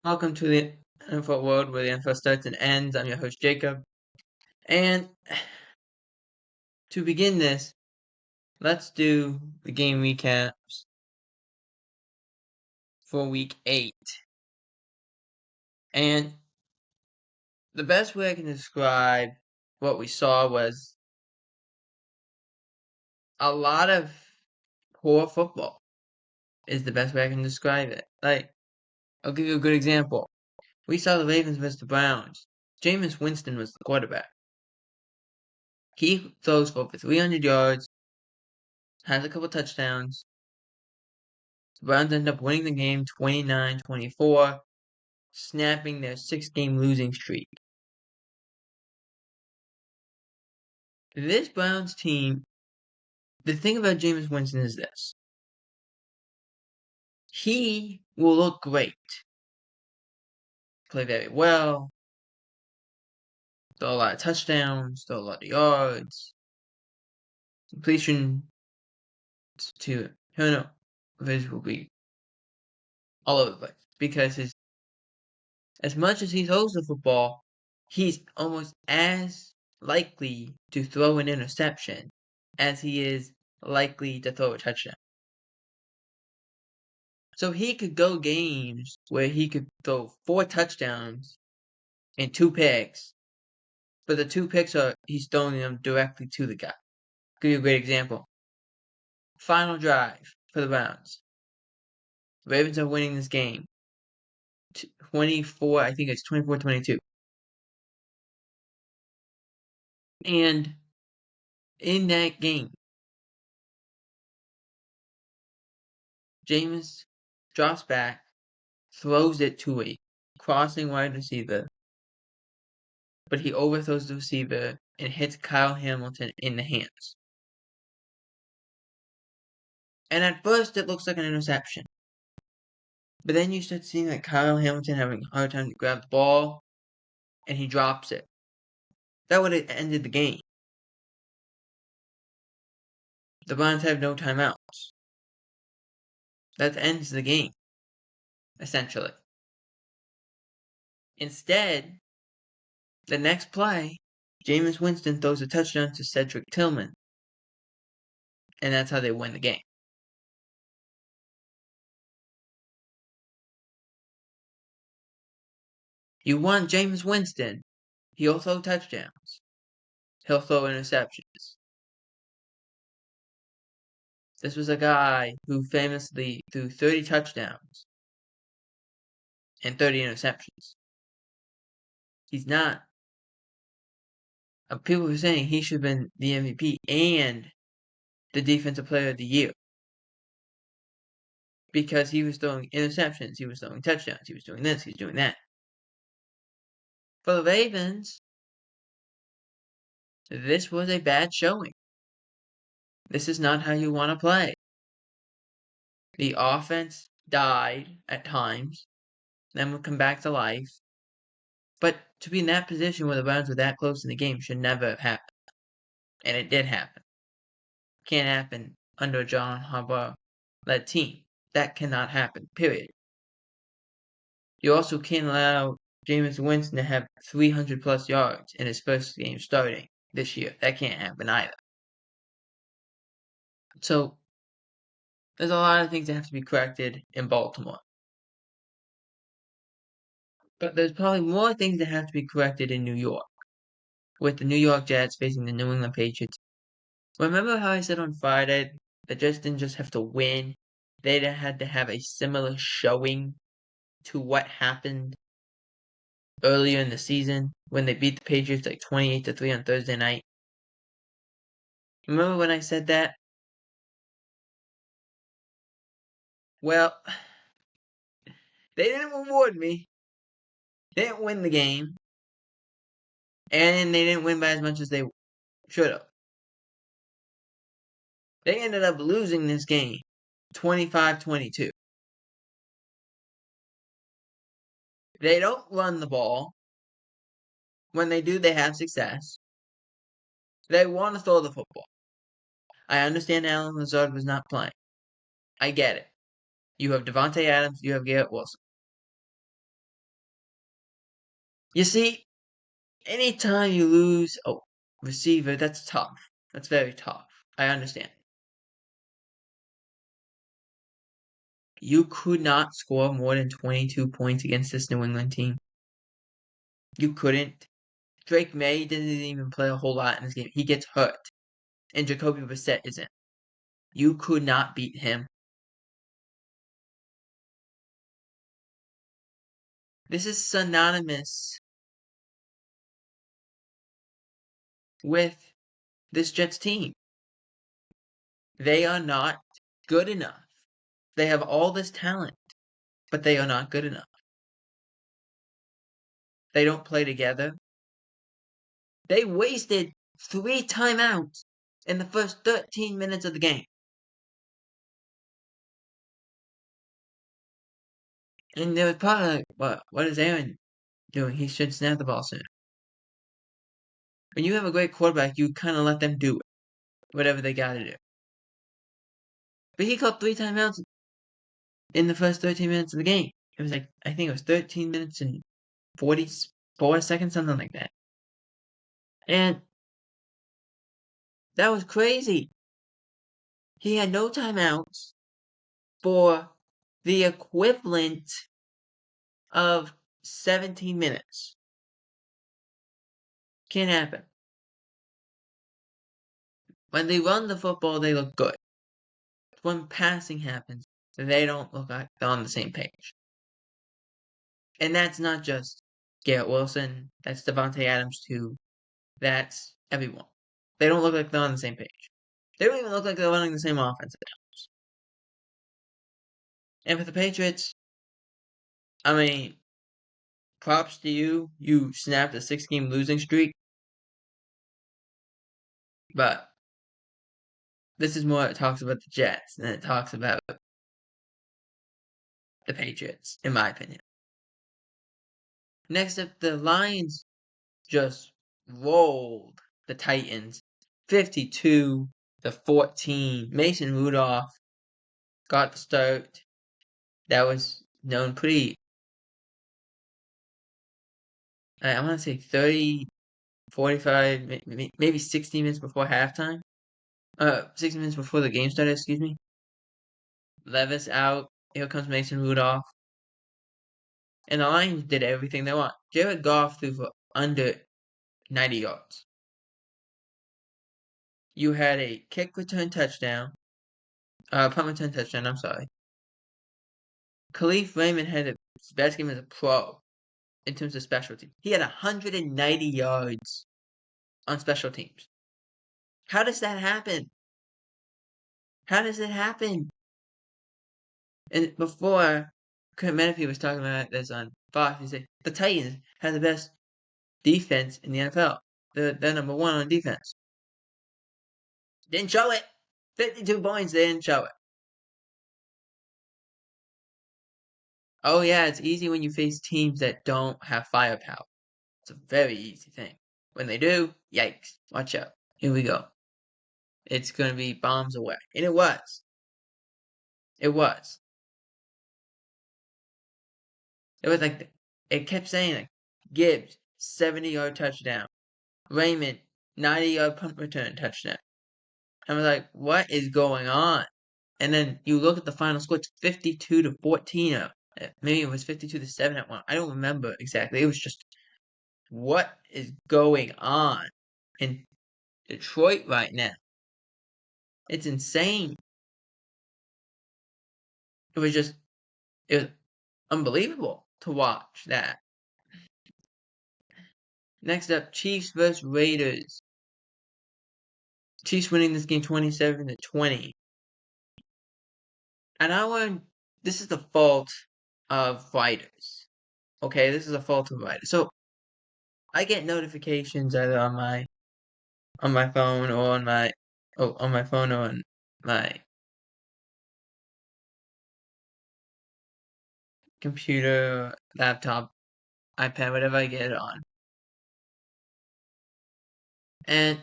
Welcome to the NFL world where the NFL starts and ends. I'm your host, Jacob. And to begin this, let's do the game recaps for week 8. And the best way I can describe what we saw was a lot of poor football, is the best way I can describe it. I'll give you a good example. We saw the Ravens versus the Browns. Jameis Winston was the quarterback. He throws for over 300 yards, has a couple touchdowns. The Browns end up winning the game 29-24, snapping their 6-game losing streak. This Browns team, the thing about Jameis Winston is this. He will look great, play very well, throw a lot of touchdowns, throw a lot of yards, completion to turnovers will be all over the place. Because as much as he throws the football, he's almost as likely to throw an interception as he is likely to throw a touchdown. So he could go games where he could throw 4 touchdowns and 2 picks, but the 2 picks he's throwing them directly to the guy. I'll give you a great example. Final drive for the Browns. The Ravens are winning this game. 24, I think it's 24-22. And in that game, Jameis drops back, throws it to a crossing wide receiver, but he overthrows the receiver and hits Kyle Hamilton in the hands. And at first it looks like an interception. But then you start seeing like Kyle Hamilton having a hard time to grab the ball, and he drops it. That would have ended the game. The Browns have no timeouts. That ends the game, essentially. Instead, the next play, Jameis Winston throws a touchdown to Cedric Tillman. And that's how they win the game. You want Jameis Winston. He'll throw touchdowns. He'll throw interceptions. This was a guy who famously threw 30 touchdowns and 30 interceptions. He's not. People were saying he should have been the MVP and the Defensive Player of the Year. Because he was throwing interceptions, he was throwing touchdowns, he was doing this, he was doing that. For the Ravens, this was a bad showing. This is not how you want to play. The offense died at times, then would come back to life. But to be in that position where the Browns were that close in the game should never have happened. And it did happen. Can't happen under a John Harbaugh-led team. That cannot happen, period. You also can't allow Jameis Winston to have 300-plus yards in his first game starting this year. That can't happen either. So, there's a lot of things that have to be corrected in Baltimore. But there's probably more things that have to be corrected in New York, with the New York Jets facing the New England Patriots. Remember how I said on Friday that Jets didn't just have to win, they had to have a similar showing to what happened earlier in the season when they beat the Patriots like 28-3 on Thursday night. Remember when I said that? Well, they didn't reward me. They didn't win the game. And they didn't win by as much as they should have. They ended up losing this game 25-22. They don't run the ball. When they do, they have success. They want to throw the football. I understand Allen Lazard was not playing. I get it. You have Devontae Adams, you have Garrett Wilson. You see, anytime you lose a receiver, that's tough. That's very tough. I understand. You could not score more than 22 points against this New England team. You couldn't. Drake May didn't even play a whole lot in this game. He gets hurt. And Jacoby Brissett isn't. You could not beat him. This is synonymous with this Jets team. They are not good enough. They have all this talent, but they are not good enough. They don't play together. They wasted 3 timeouts in the first 13 minutes of the game. And they were probably like, what is Aaron doing? He should snap the ball soon. When you have a great quarterback, you kind of let them do it, whatever they got to do. But he called 3 timeouts in the first 13 minutes of the game. It was like, I think it was 13 minutes and 44 seconds, something like that. And that was crazy. He had no timeouts for the equivalent of 17 minutes. Can't happen. When they run the football, they look good. When passing happens, they don't look like they're on the same page. And that's not just Garrett Wilson. That's Devontae Adams too. That's everyone. They don't look like they're on the same page. They don't even look like they're running the same offense. And for the Patriots, I mean, props to you. You snapped a 6-game losing streak. But this is more, it talks about the Jets than it talks about the Patriots, in my opinion. Next up, the Lions just rolled the Titans 52-14. Mason Rudolph got the start. That was known pretty, I want to say 30, 45, maybe 60 minutes before halftime. 60 minutes before the game started, excuse me. Levis out. Here comes Mason Rudolph. And the Lions did everything they want. Jared Goff threw for under 90 yards. You had a kick return touchdown. Punt return touchdown, I'm sorry. Khalif Raymond had his best game as a pro in terms of special teams. He had 190 yards on special teams. How does that happen? How does it happen? And before, Kurt Menefee was talking about this on Fox. He said the Titans have the best defense in the NFL. They're number 1 on defense. Didn't show it. 52 points, they didn't show it. Oh yeah, it's easy when you face teams that don't have firepower. It's a very easy thing. When they do, yikes. Watch out. Here we go. It's going to be bombs away. And it was. It was. It was like, it kept saying, like, Gibbs, 70-yard touchdown. Raymond, 90-yard punt return touchdown. I was like, what is going on? And then you look at the final score, it's 52-14. Maybe it was 52-7 at one. I don't remember exactly. It was just, what is going on in Detroit right now? It's insane. It was unbelievable to watch that. Next up, Chiefs vs. Raiders. Chiefs winning this game 27-20. And this is the fault of writers. Okay, this is a fault of writers. So I get notifications either on my phone or on my computer, laptop, iPad, whatever I get it on. And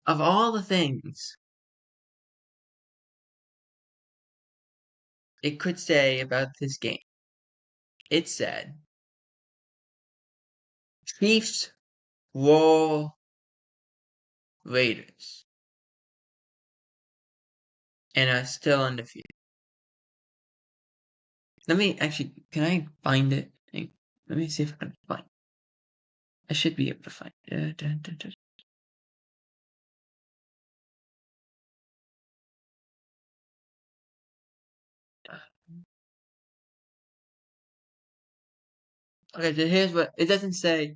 of all the things it could say about this game, It said, Chiefs roll Raiders and are still undefeated. Let me actually, can I find it? Let me see if I can find it. I should be able to find it. Okay, so here's what, it doesn't say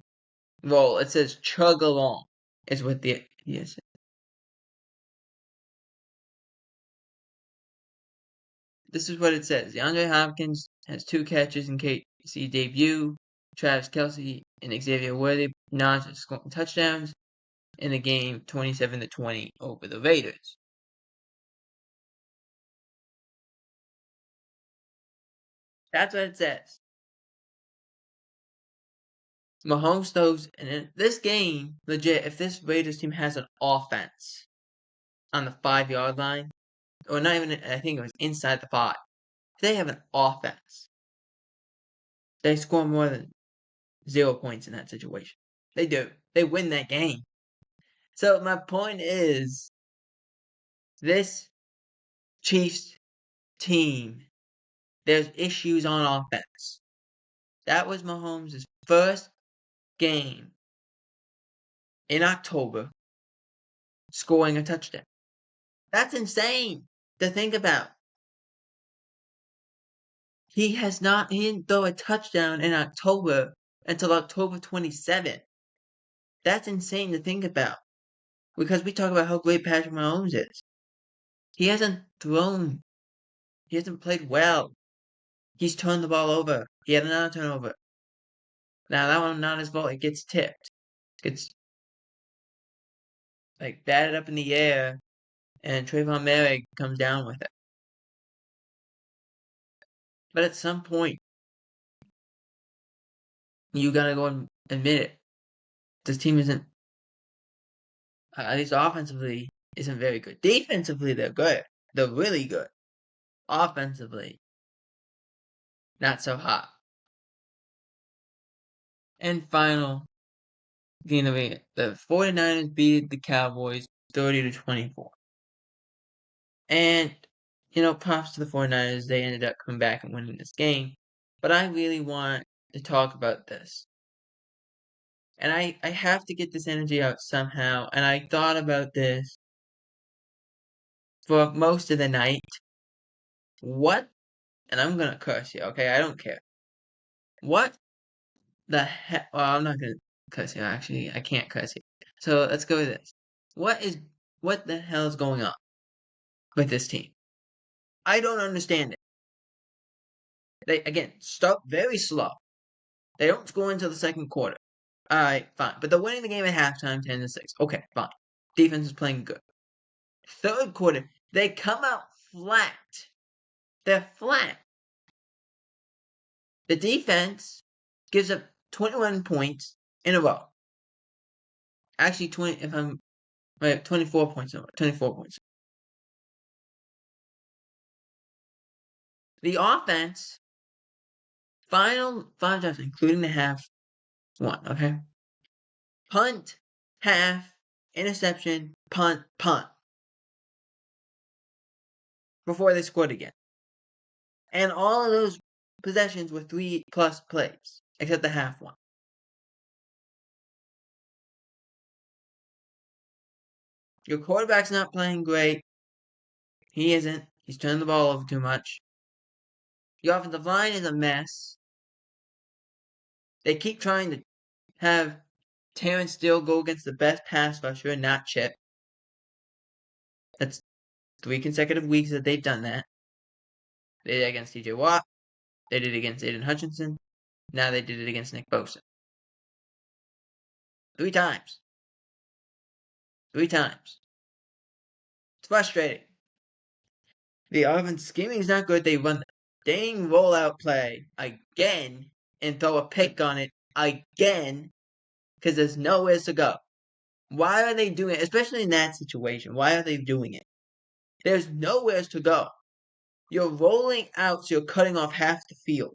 roll, it says chug along, is what the idea says. This is what it says. DeAndre Hopkins has 2 catches in KC debut. Travis Kelce and Xavier Worthy not scoring touchdowns in the game 27-20 over the Raiders. That's what it says. Mahomes throws, and in this game, legit, if this Raiders team has an offense on the 5-yard line, or not even, I think it was inside the 5, if they have an offense, they score more than 0 points in that situation. They do. They win that game. So my point is, this Chiefs team, there's issues on offense. That was Mahomes' first game in October scoring a touchdown. That's insane to think about. He didn't throw a touchdown in October until October 27th. That's insane to think about. Because we talk about how great Patrick Mahomes is. He hasn't played well. He's turned the ball over. He had another turnover. Now that one not his fault. It gets tipped. It gets like batted up in the air, and Trayvon Merrick comes down with it. But at some point, you gotta go and admit it. This team isn't, at least offensively, isn't very good. Defensively, they're good. They're really good. Offensively, not so hot. And final game of it, the 49ers beat the Cowboys 30-24. And, props to the 49ers. They ended up coming back and winning this game. But I really want to talk about this. And I have to get this energy out somehow. And I thought about this for most of the night. What? And I'm going to curse you, okay? I don't care. What the heck? Well, I'm not going to curse you, actually. I can't curse you. So let's go with this. What the hell is going on with this team? I don't understand it. They, again, start very slow. They don't score until the second quarter. Alright, fine. But they're winning the game at halftime 10-6. Okay, fine. Defense is playing good. Third quarter, they come out flat. They're flat. The defense gives up 21 points in a row. Actually, 24 points in a row. 24 points. The offense, final 5 times, including the half one, okay? Punt, half, interception, punt. Before they scored again. And all of those possessions were 3+ plays, except the half one. Your quarterback's not playing great. He isn't. He's turning the ball over too much. The offensive line is a mess. They keep trying to have Terrence Steele go against the best pass rusher, not Chip. That's 3 consecutive weeks that they've done that. They did it against TJ Watt. They did it against Aiden Hutchinson. Now they did it against Nick Bosa. 3 times. 3 times. It's frustrating. The offense scheming is not good. They run the dang rollout play again and throw a pick on it again because there's nowhere to go. Why are they doing it? Especially in that situation. Why are they doing it? There's nowhere to go. You're rolling out, so you're cutting off half the field.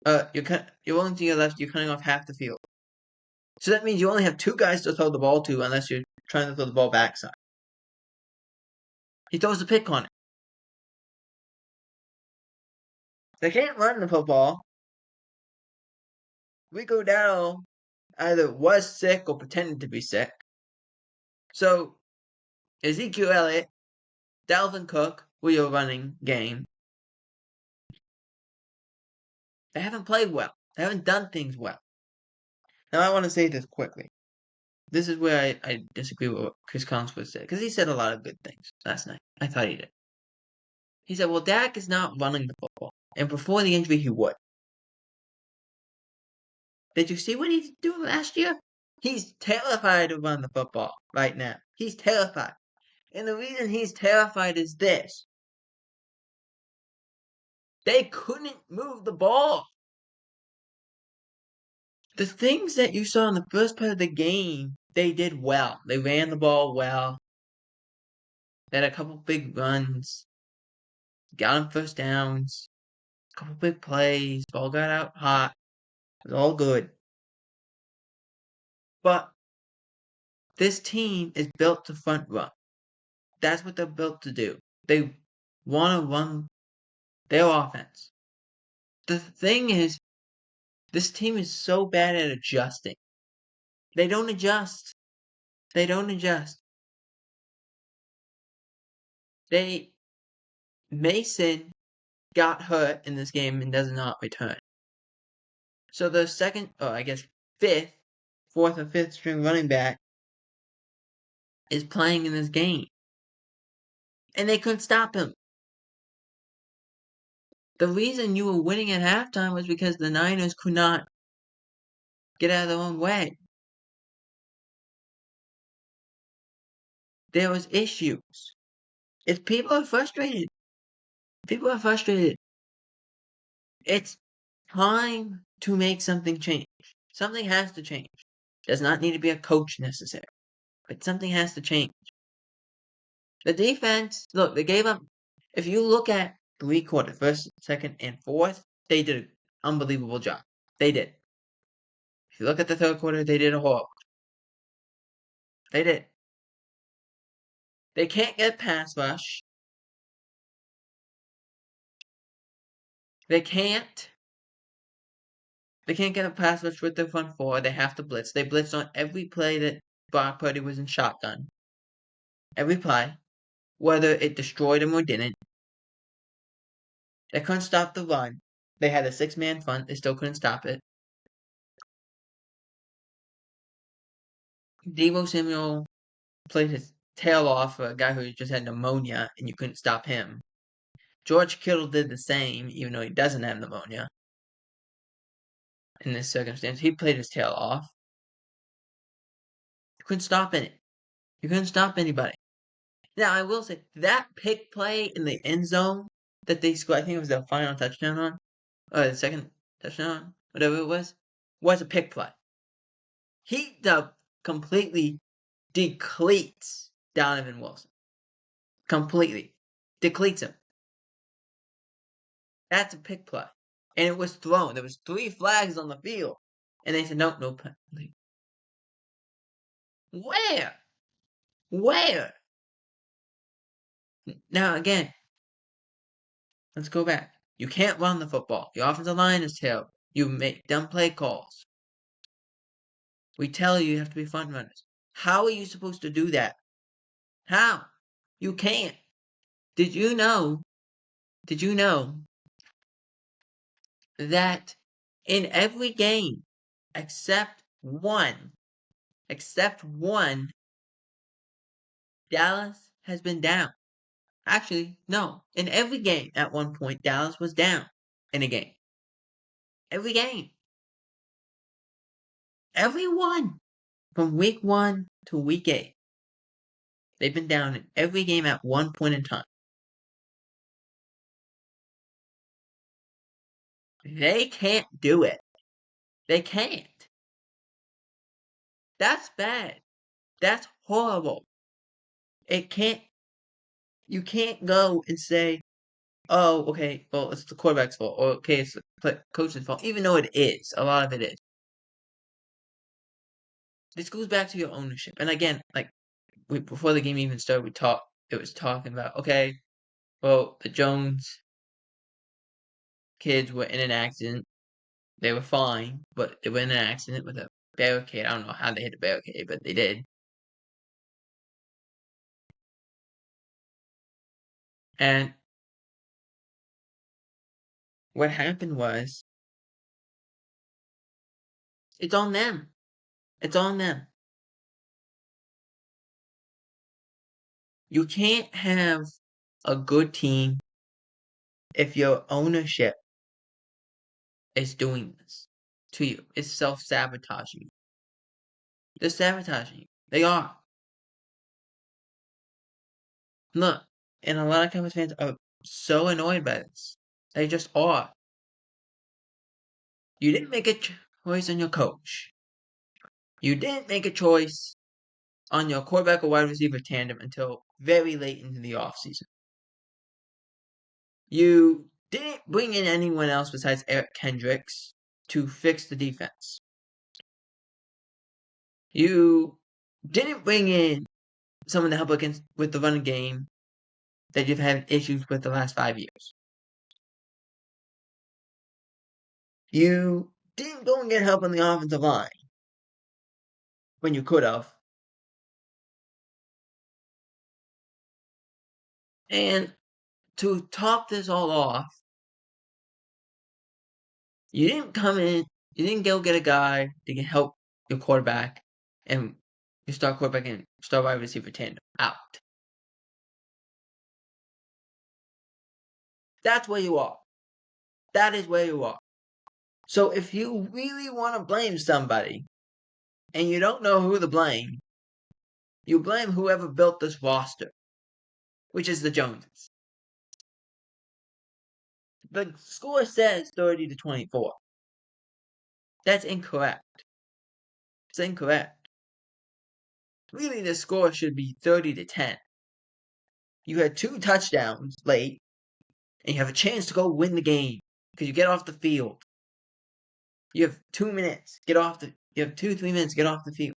You're rolling to your left. You're cutting off half the field. So that means you only have 2 guys to throw the ball to, unless you're trying to throw the ball backside. He throws a pick on it. They can't run the football. Rico Dowdle either was sick or pretended to be sick. So Ezekiel Elliott, Dalvin Cook were your running game. They haven't played well. They haven't done things well. Now I want to say this quickly. This is where I disagree with what Chris Collinsworth said, because he said a lot of good things last night. I thought he did. He said, well, Dak is not running the football. And before the injury, he would. Did you see what he's doing last year? He's terrified to run the football right now. He's terrified. And the reason he's terrified is this. They couldn't move the ball. The things that you saw in the first part of the game, they did well. They ran the ball well. They had a couple big runs. Got them first downs. A couple big plays. Ball got out hot. It was all good. But this team is built to front run. That's what they're built to do. They want to run their offense. The thing is, this team is so bad at adjusting. They don't adjust. They don't adjust. Mason got hurt in this game and does not return. So the fourth or fifth string running back is playing in this game. And they couldn't stop him. The reason you were winning at halftime was because the Niners could not get out of their own way. There was issues. People are frustrated. People are frustrated. It's time to make something change. Something has to change. Does not need to be a coach necessarily, but something has to change. The defense, look, they gave up. If you look at 3 quarters, first, second, and fourth, they did an unbelievable job. They did. If you look at the third quarter, they did a horrible. They did. They can't get pass rush. They can't get a pass rush with their front four. They have to blitz. They blitzed on every play that Brock Purdy was in shotgun. Every play. Whether it destroyed him or didn't. They couldn't stop the run. They had a 6-man front. They still couldn't stop it. Deebo Samuel played his tail off for a guy who just had pneumonia, and you couldn't stop him. George Kittle did the same, even though he doesn't have pneumonia. In this circumstance, he played his tail off. You couldn't stop it. You couldn't stop anybody. Now, I will say, that pick play in the end zone that they scored, I think it was the final touchdown on, or the second touchdown, whatever it was a pick play. He completely decleats Donovan Wilson. Completely. Decleats him. That's a pick play. And it was thrown. There was 3 flags on the field. And they said, no penalty. Where? Where? Now, again, let's go back. You can't run the football. Your offensive line is terrible. You make dumb play calls. We tell you have to be front runners. How are you supposed to do that? How? You can't. Did you know that in every game except one, Dallas has been down? Actually, no. In every game at one point, Dallas was down in a game. Every game. Every one. From week 1 to week 8. They've been down in every game at one point in time. They can't do it. They can't. That's bad. That's horrible. You can't go and say, oh, okay, well, it's the quarterback's fault, or okay, it's the coach's fault, even though it is. A lot of it is. This goes back to your ownership. And again, like, before the game even started, it was talking about, okay, well, the Jones kids were in an accident. They were fine, but they were in an accident with a barricade. I don't know how they hit the barricade, but they did. And what happened was, it's on them. It's on them. You can't have a good team if your ownership is doing this to you. It's self-sabotaging you. They're sabotaging you. They are. Look, and a lot of Cowboys fans are so annoyed by this. They just are. You didn't make a choice on your coach. You didn't make a choice on your quarterback or wide receiver tandem until very late into the offseason. You didn't bring in anyone else besides Eric Kendricks to fix the defense. You didn't bring in someone to help against with the running game that you've had issues with the last 5 years. You didn't go and get help on the offensive line when you could have. And to top this all off, you didn't come in, you didn't go get a guy that can help your quarterback and your star quarterback and star wide receiver tandem out. That's where you are. That is where you are. So if you really want to blame somebody and you don't know who to blame, you blame whoever built this roster, which is the Joneses. The score says 30-24. That's incorrect. It's incorrect. Really, the score should be 30-10. You had 2 touchdowns late, and you have a chance to go win the game because you get off the field. You have 2 minutes. You have 2-3 minutes. Get off the field.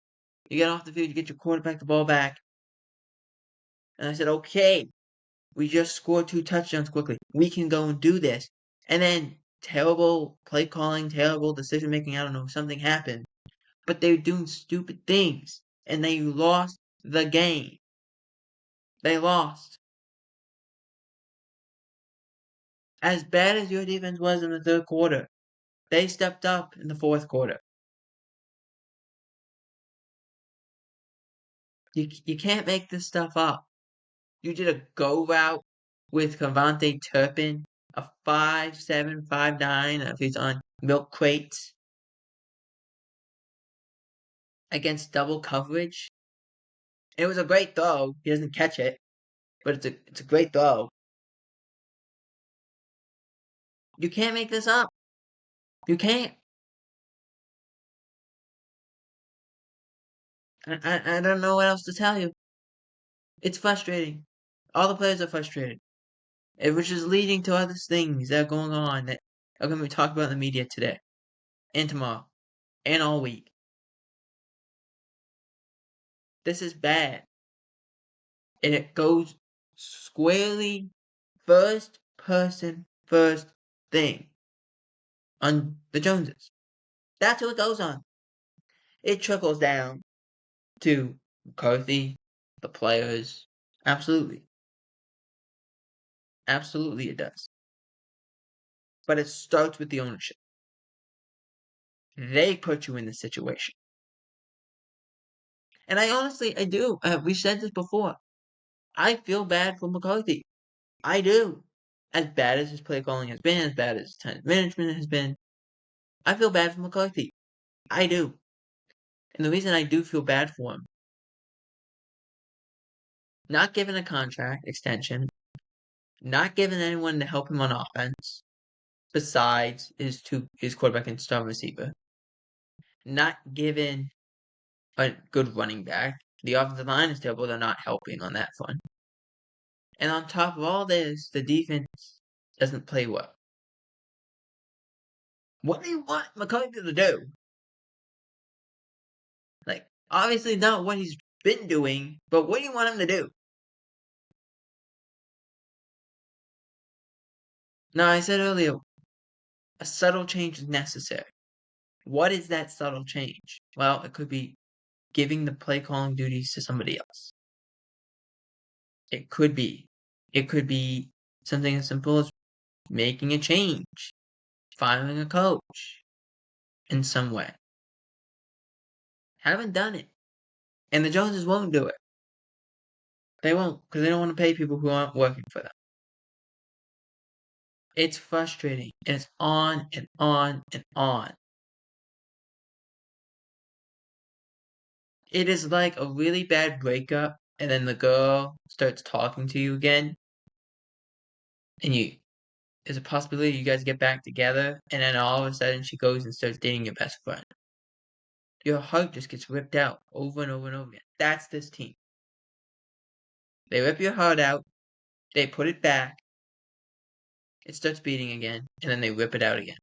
You get off the field. You get your quarterback the ball back. And I said, okay, we just scored 2 touchdowns quickly. We can go and do this. And then terrible play calling, terrible decision making. I don't know. Something happened. But they were doing stupid things. And they lost the game. They lost. As bad as your defense was in the third quarter, they stepped up in the fourth quarter. You can't make this stuff up. You did a go route with Cavante Turpin, a 5'7", 5'9", if he's on milk crates, against double coverage. It was a great throw. He doesn't catch it, but it's a great throw. You can't make this up. You can't. I don't know what else to tell you. It's frustrating. All the players are frustrated. Which is leading to other things that are going on that are going to be talked about in the media today and tomorrow and all week. This is bad. And it goes squarely first person, first thing on the Joneses. That's who it goes on. It trickles down to McCarthy, the players. Absolutely. Absolutely it does. But it starts with the ownership. They put you in this situation. And I do. We've said this before. I feel bad for McCarthy. I do. As bad as his play calling has been, as bad as his time management has been, I feel bad for McCarthy. I do. And the reason I do feel bad for him, not given a contract extension, not given anyone to help him on offense, besides his quarterback and star receiver, not given a good running back. The offensive line is terrible. They're not helping on that front. And on top of all this, the defense doesn't play well. What do you want McCarthy to do? Like, obviously not what he's been doing, but what do you want him to do? Now, I said earlier, a subtle change is necessary. What is that subtle change? Well, it could be giving the play calling duties to somebody else. It could be. It could be something as simple as making a change, firing a coach in some way. Haven't done it. And the Joneses won't do it. They won't, because they don't want to pay people who aren't working for them. It's frustrating, and it's on and on and on. It is like a really bad breakup, and then the girl starts talking to you again, and there's a possibility you guys get back together, and then all of a sudden she goes and starts dating your best friend. Your heart just gets ripped out over and over and over again. That's this team. They rip your heart out, they put it back, it starts beating again, and then they rip it out again.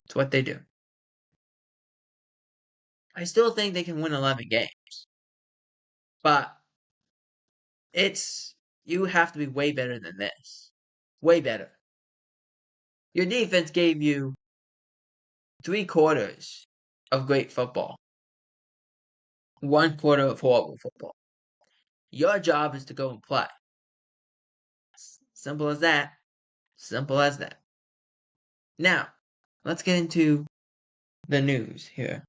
It's what they do. I still think they can win 11 games, but you have to be way better than this. Way better. Your defense gave you 3/4 of great football. 1/4 of horrible football. Your job is to go and play. Simple as that. Simple as that. Now, let's get into the news here.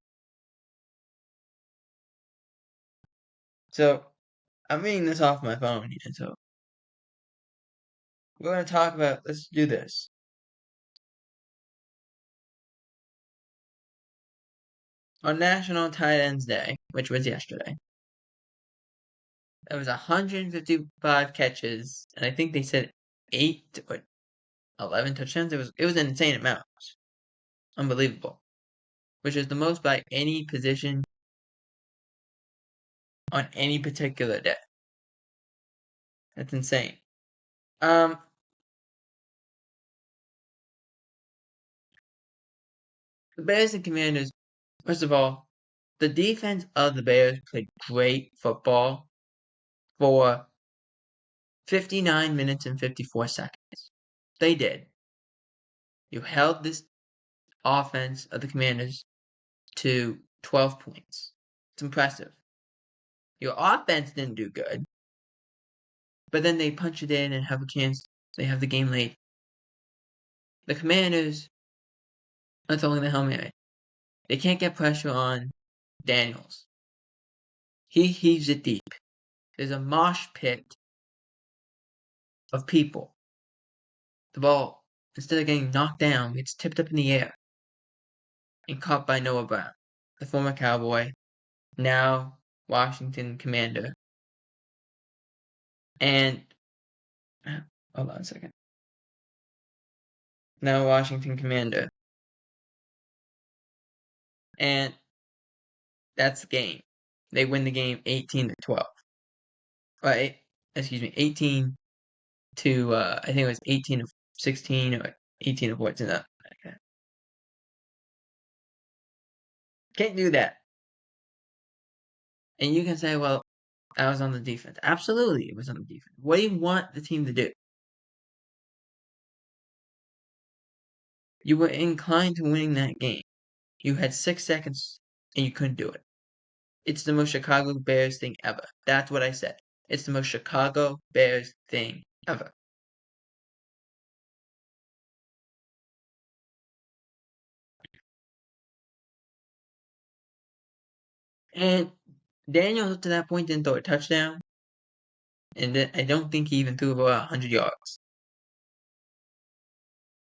So, I'm reading this off my phone here, so we're going to talk about, let's do this. On National Tight Ends Day, which was yesterday, there was 155 catches, and I think they said 8 or 11 touchdowns. It was an insane amount. Unbelievable. Which is the most by any position on any particular day. That's insane. The Bears and Commanders, first of all, the defense of the Bears played great football for 59 minutes and 54 seconds. They did. You held this offense of the Commanders to 12 points. It's impressive. Your offense didn't do good, but then they punch it in and have a chance. They have the game late. The Commanders are throwing the helmet. They can't get pressure on Daniels. He heaves it deep. There's a mosh pit of people. The ball, instead of getting knocked down, gets tipped up in the air and caught by Noah Brown, the former Cowboy, now Washington Commander. And, hold on a second. Now Washington Commander. And that's the game. They win the game 18-12. Right? Excuse me, 18 to, I think it was 18-16 or 18-14. No, okay. Can't do that. And you can say, well, I was on the defense. Absolutely, it was on the defense. What do you want the team to do? You were inclined to winning that game. You had 6 seconds and you couldn't do it. It's the most Chicago Bears thing ever. That's what I said. It's the most Chicago Bears thing ever. And Daniel, up to that point, didn't throw a touchdown. And I don't think he even threw over 100 yards.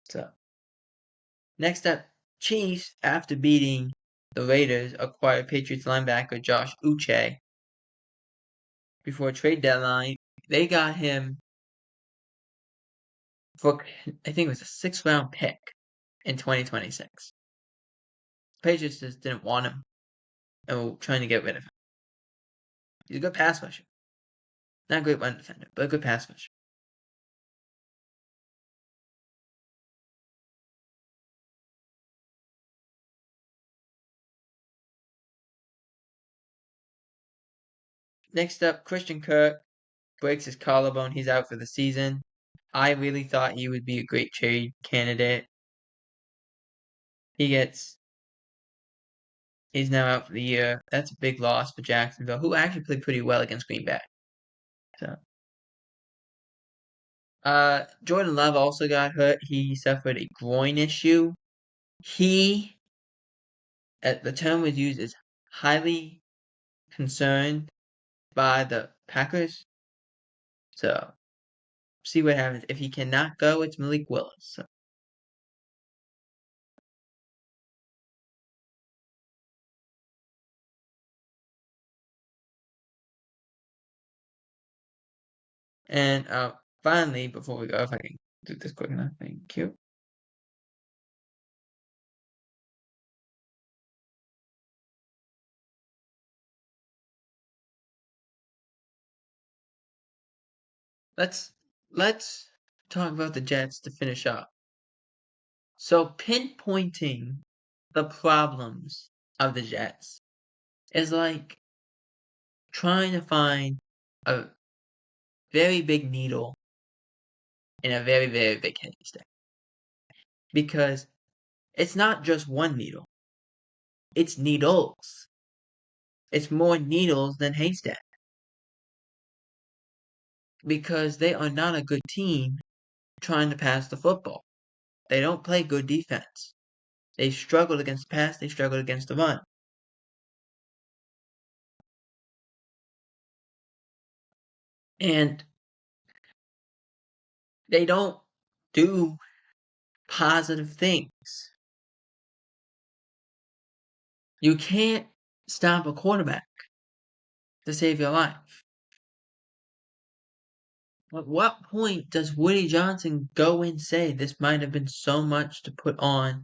So, next up, Chiefs, after beating the Raiders, acquired Patriots linebacker Josh Uche before trade deadline. They got him for, I think it was a 6th-round pick in 2026. Patriots just didn't want him and were trying to get rid of him. He's a good pass rusher. Not a great run defender, but a good pass rusher. Next up, Christian Kirk breaks his collarbone. He's out for the season. I really thought he would be a great trade candidate. He's now out for the year. That's a big loss for Jacksonville, who actually played pretty well against Green Bay. So, Jordan Love also got hurt. He suffered a groin issue. The term was used as highly concerned by the Packers. So, see what happens. If he cannot go, it's Malik Willis. So. And finally, before we go, if I can do this quick enough, thank you. Let's talk about the Jets to finish up. So pinpointing the problems of the Jets is like trying to find a very big needle in a very, very big haystack. Because it's not just one needle. It's needles. It's more needles than haystack. Because they are not a good team trying to pass the football. They don't play good defense. They struggled against the pass. They struggled against the run. And they don't do positive things. You can't stop a quarterback to save your life. At what point does Woody Johnson go and say this might have been so much to put on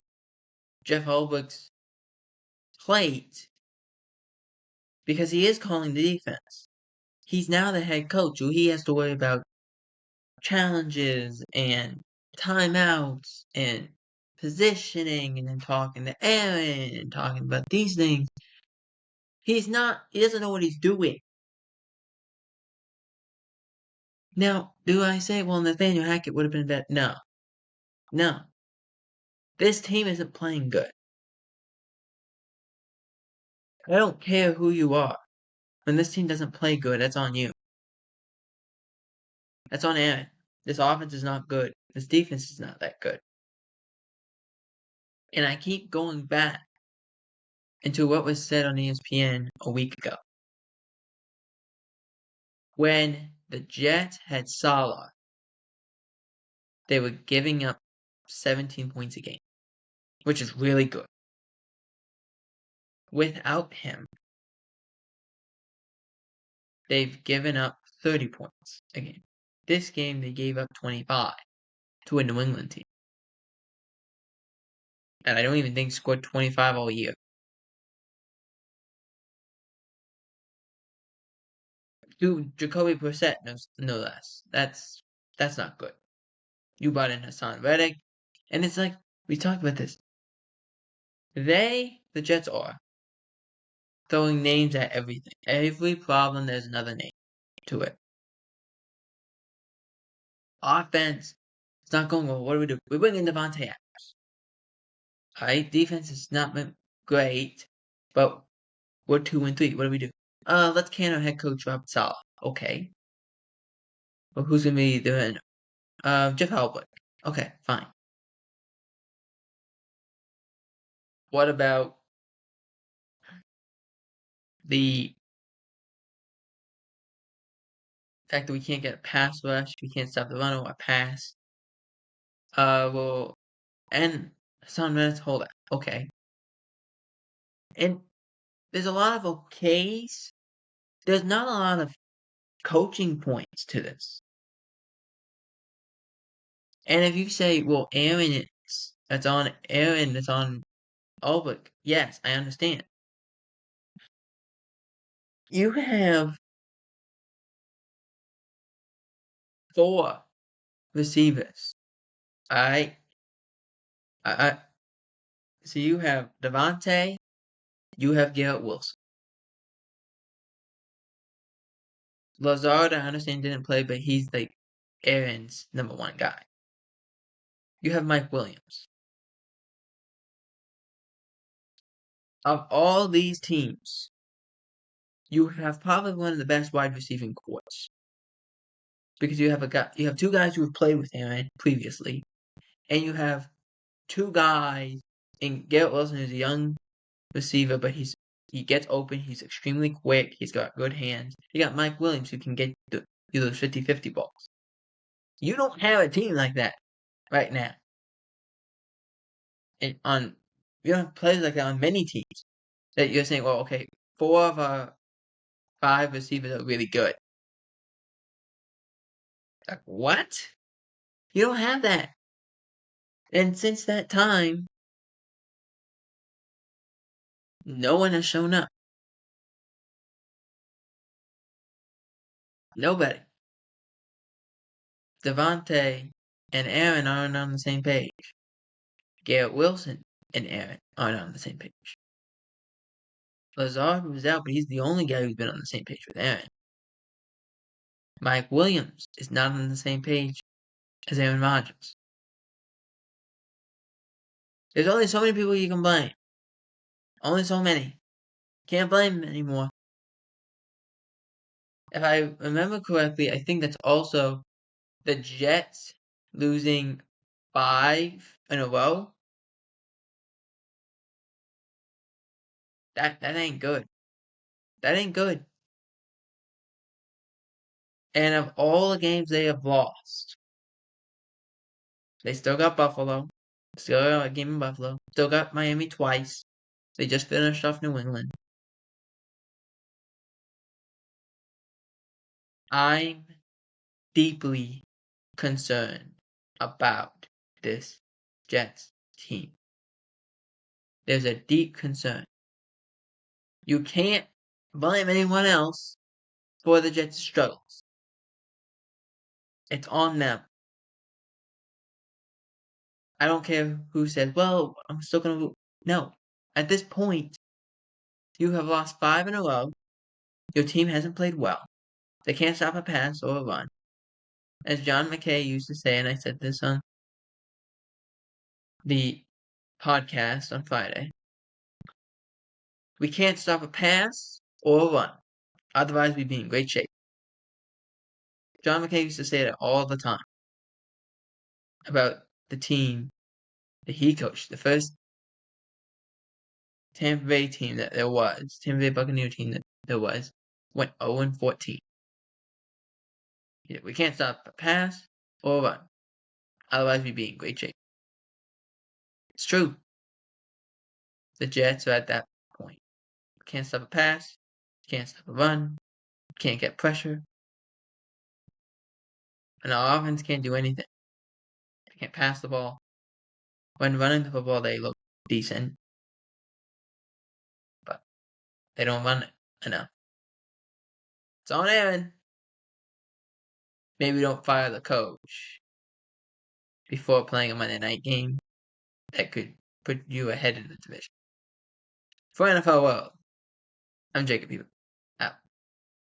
Jeff Holbrook's plate? Because he is calling the defense. He's now the head coach, who he has to worry about challenges and timeouts and positioning and then talking to Aaron and talking about these things. He doesn't know what he's doing. Now, do I say, well, Nathaniel Hackett would have been better? No. No. This team isn't playing good. I don't care who you are. When this team doesn't play good, that's on you. That's on Aaron. This offense is not good. This defense is not that good. And I keep going back into what was said on ESPN a week ago. When the Jets had Salah, they were giving up 17 points a game, which is really good. Without him, they've given up 30 points a game. This game, they gave up 25 to a New England team. And I don't even think scored 25 all year. Dude, Jacoby Brissett, no less. That's not good. You brought in Hassan Reddick, and it's like, we talked about this. The Jets are throwing names at everything. Every problem, there's another name to it. Offense, it's not going well. What do we do? We bring in Devontae Adams. Alright, defense has not been great, but we're 2-3. What do we do? Let's can our head coach Robert Saleh. Okay. Well, who's gonna be doing? Jeff Halbert. Okay, fine. What about the fact that we can't get a pass rush? We can't stop the run or a pass. Well, and Hassan Reddick's hold. Okay. And there's a lot of okays. There's not a lot of coaching points to this. And if you say, well, that's on Aaron, that's on Ulbrich, yes, I understand. You have 4 receivers. Alright? So you have Devontae, you have Garrett Wilson. Lazard, I understand, didn't play, but he's like Aaron's number one guy. You have Mike Williams. Of all these teams, you have probably one of the best wide receiving corps because you have two guys who have played with Aaron previously, and you have two guys. And Garrett Wilson is a young receiver, but he gets open. He's extremely quick. He's got good hands. You got Mike Williams who can get you those 50-50 balls. You don't have a team like that right now. And you don't have players like that on many teams that you're saying, well, okay, 4 of our 5 receivers are really good. Like, what? You don't have that. And since that time, no one has shown up. Nobody. Devontae and Aaron aren't on the same page. Garrett Wilson and Aaron aren't on the same page. Lazard was out, but he's the only guy who's been on the same page with Aaron. Mike Williams is not on the same page as Aaron Rodgers. There's only so many people you can blame. Only so many. Can't blame them anymore. If I remember correctly, I think that's also the Jets losing 5 in a row. That ain't good. That ain't good. And of all the games they have lost, they still got Buffalo. Still got a game in Buffalo. Still got Miami twice. They just finished off New England. I'm deeply concerned about this Jets team. There's a deep concern. You can't blame anyone else for the Jets' struggles. It's on them. I don't care who says, well, I'm still going to. No. At this point, you have lost 5 in a row. Your team hasn't played well. They can't stop a pass or a run. As John McKay used to say, and I said this on the podcast on Friday, we can't stop a pass or a run. Otherwise, we'd be in great shape. John McKay used to say that all the time about the team that he coached, the first Tampa Bay team that there was, Tampa Bay Buccaneer team that there was, went 0-14. We can't stop a pass or a run. Otherwise, we'd be in great shape. It's true. The Jets are at that point. Can't stop a pass. Can't stop a run. Can't get pressure. And our offense can't do anything. They can't pass the ball. When running the football, they look decent. But they don't run it enough. It's on Aaron. Maybe don't fire the coach before playing a Monday night game. That could put you ahead in the division. For NFL World, I'm Jacob Beaver.